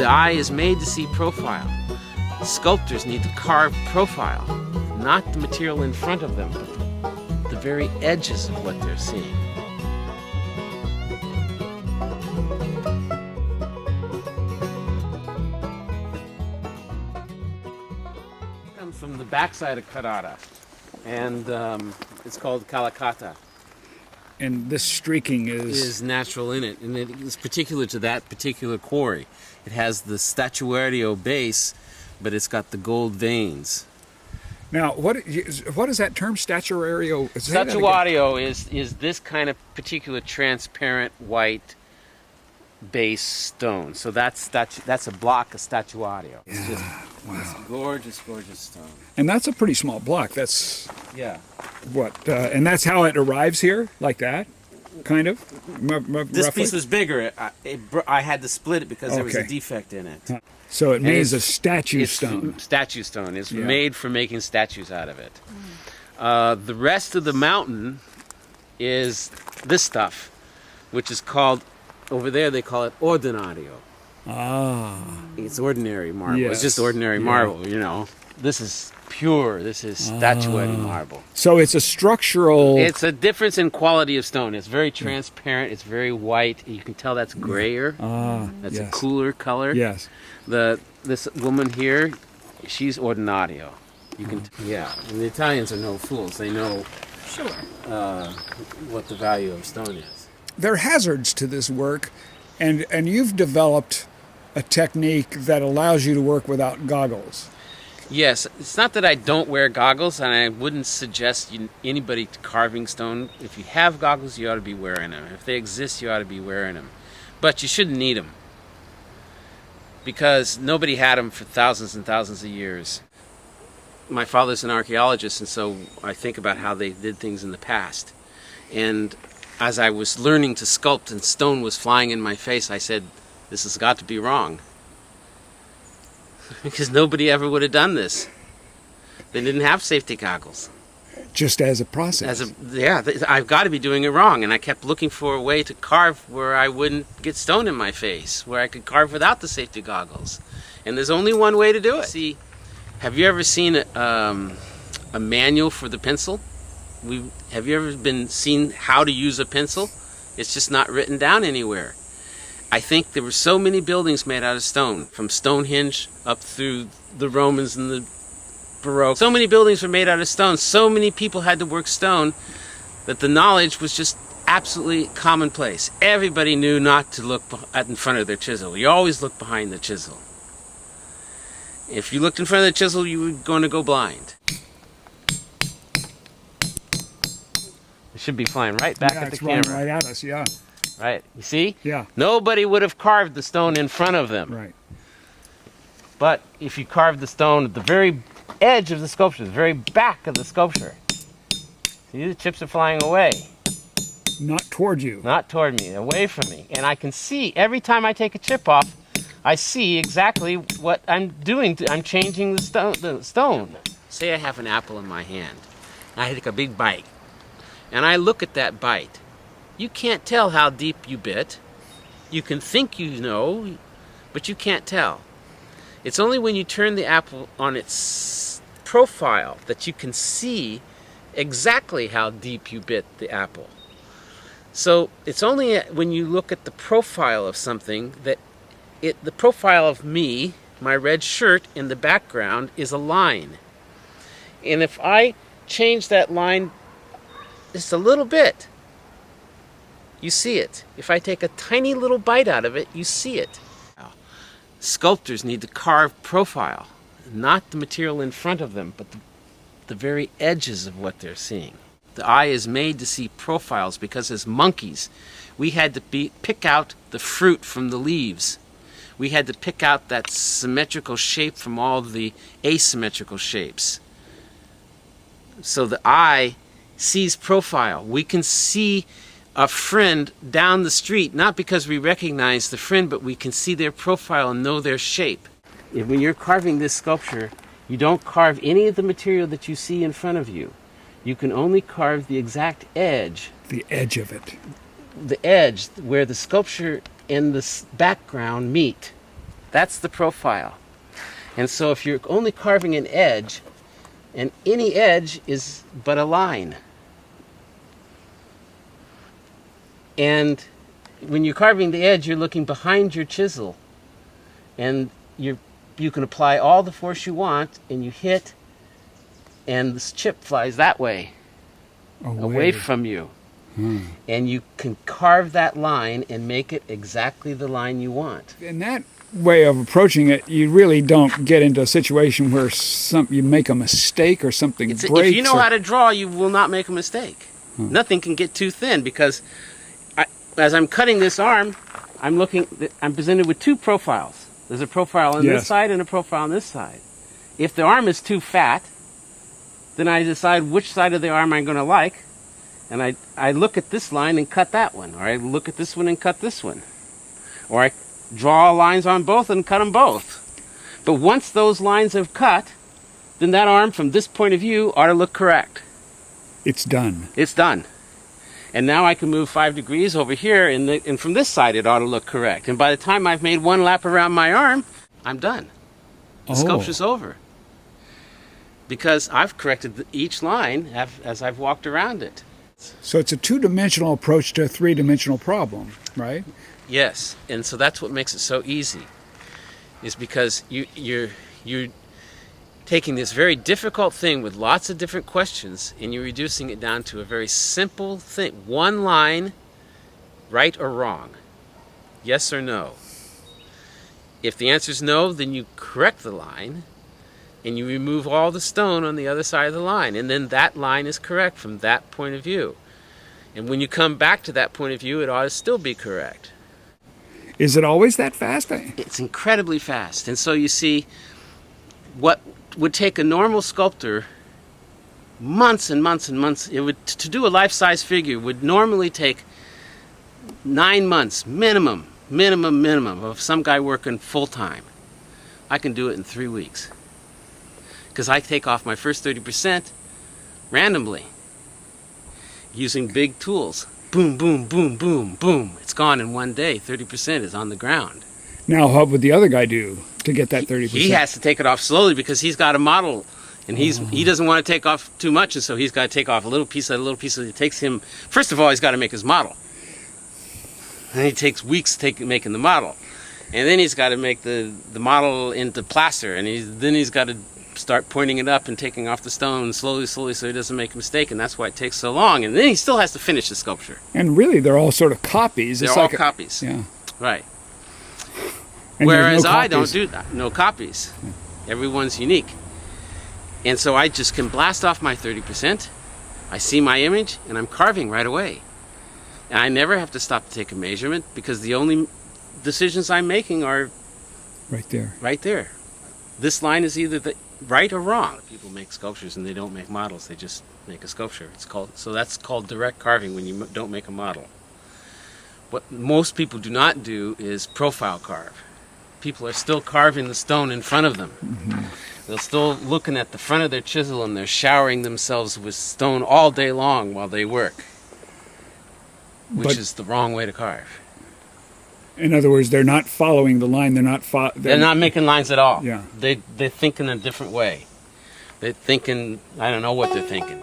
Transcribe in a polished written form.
The eye is made to see profile. Sculptors need to carve profile, not the material in front of them, but the very edges of what they're seeing. Comes from the backside of Carrera, and it's called Calicata. And this streaking is natural in it, and it is particular to that particular quarry. It has the statuario base, but it's got the gold veins. Now, what is that term, statuario? Statuario is this kind of particular transparent white base stone. So that's a block of statuario. It's just this gorgeous, gorgeous stone. And that's a pretty small block. That's what, and that's how it arrives here, like that, kind of. This roughly? piece was bigger. I had to split it because there was a defect in it. So it means a statue stone. Statue stone. It's made for making statues out of it. The rest of the mountain is this stuff, which is called, over there they call it ordinario. It's ordinary marble. Yes. It's just ordinary marble, you know. This is pure. This is statuette marble. So it's a structural... It's a difference in quality of stone. It's very transparent. It's very white. You can tell that's grayer. That's a cooler color. Yes. This woman here, she's ordinario. You can, and the Italians are no fools. They know what the value of stone is. There are hazards to this work, and you've developed a technique that allows you to work without goggles. Yes, it's not that I don't wear goggles, and I wouldn't suggest anybody carving stone. If you have goggles, you ought to be wearing them. If they exist, you ought to be wearing them. But you shouldn't need them, because nobody had them for thousands and thousands of years. My father's an archaeologist, and so I think about how they did things in the past. And as I was learning to sculpt and stone was flying in my face, I said, this has got to be wrong. Because nobody ever would have done this. They didn't have safety goggles. Just as a process. I've got to be doing it wrong. And I kept looking for a way to carve where I wouldn't get stone in my face, where I could carve without the safety goggles. And there's only one way to do it. See, have you ever seen a manual for the pencil? Have you ever seen how to use a pencil? It's just not written down anywhere. I think there were so many buildings made out of stone, from Stonehenge up through the Romans and the Baroque. So many buildings were made out of stone. So many people had to work stone that the knowledge was just absolutely commonplace. Everybody knew not to look in front of their chisel. You always look behind the chisel. If you looked in front of the chisel, you were going to go blind. It should be flying right back at the camera. It's right at us, Right, you see? Yeah. Nobody would have carved the stone in front of them. Right. But if you carved the stone at the very edge of the sculpture, the very back of the sculpture, see, the chips are flying away. Not toward you. Not toward me, away from me. And I can see, every time I take a chip off, I see exactly what I'm doing. I'm changing the stone. Say I have an apple in my hand. I take a big bite. And I look at that bite. You can't tell how deep you bit. You can think you know, but you can't tell. It's only when you turn the apple on its profile that you can see exactly how deep you bit the apple. So it's only when you look at the profile of something that the profile of me, my red shirt in the background, is a line. And if I change that line just a little bit, you see it. If I take a tiny little bite out of it, you see it. Sculptors need to carve profile, not the material in front of them, but the very edges of what they're seeing. The eye is made to see profiles because as monkeys, we had to pick out the fruit from the leaves. We had to pick out that symmetrical shape from all the asymmetrical shapes. So the eye sees profile. We can see a friend down the street, not because we recognize the friend, but we can see their profile and know their shape. When you're carving this sculpture, you don't carve any of the material that you see in front of you. You can only carve the exact edge. The edge of it. The edge where the sculpture and the background meet. That's the profile. And so if you're only carving an edge, and any edge is but a line. And when you're carving the edge, you're looking behind your chisel. And you can apply all the force you want, and you hit, and this chip flies that way, away from you. And you can carve that line and make it exactly the line you want. In that way of approaching it, you really don't get into a situation where you make a mistake or something breaks. If you know how to draw, you will not make a mistake. Nothing can get too thin, because as I'm cutting this arm, I'm presented with two profiles. There's a profile on this side and a profile on this side. If the arm is too fat, then I decide which side of the arm I'm going to like, and I look at this line and cut that one, or I look at this one and cut this one, or I draw lines on both and cut them both. But once those lines have cut, then that arm from this point of view ought to look correct. It's done. It's done. And now I can move 5 degrees over here, and from this side it ought to look correct. And by the time I've made one lap around my arm, I'm done. The sculpture's over. Because I've corrected each line as I've walked around it. So it's a two-dimensional approach to a three-dimensional problem, right? Yes, and so that's what makes it so easy, is because you're taking this very difficult thing with lots of different questions, and you're reducing it down to a very simple thing. One line, right or wrong, yes or no. If the answer is no, then you correct the line, and you remove all the stone on the other side of the line, and then that line is correct from that point of view. And when you come back to that point of view, it ought to still be correct. Is it always that fast? It's incredibly fast. And so you see, what would take a normal sculptor months and months and months, to do a life-size figure would normally take 9 months minimum of some guy working full-time. I can do it in 3 weeks, because I take off my first 30% randomly using big tools. Boom, boom, boom, boom, boom. It's gone in one day. 30% is on the ground. Now, what would the other guy do to get that 30%? He has to take it off slowly, because he's got a model, and he doesn't want to take off too much, and so he's got to take off a little piece at a little piece. It takes him, first of all, he's got to make his model. And he takes weeks making the model. And then he's got to make the model into plaster, and then he's got to start pointing it up and taking off the stone slowly, so he doesn't make a mistake, and that's why it takes so long. And then he still has to finish the sculpture. And really, they're all sort of copies. They're all copies. Yeah. Right. And whereas I don't do that. No copies. Everyone's unique. And so I just can blast off my 30%. I see my image, and I'm carving right away. And I never have to stop to take a measurement, because the only decisions I'm making are right there. Right there. This line is either right or wrong. People make sculptures and they don't make models. They just make a sculpture. That's called direct carving, when you don't make a model. What most people do not do is profile carve. People are still carving the stone in front of them. Mm-hmm. They're still looking at the front of their chisel, and they're showering themselves with stone all day long while they work, which is the wrong way to carve. In other words, they're not following the line. They're not making lines at all. Yeah. They think in a different way. They're thinking, I don't know what they're thinking.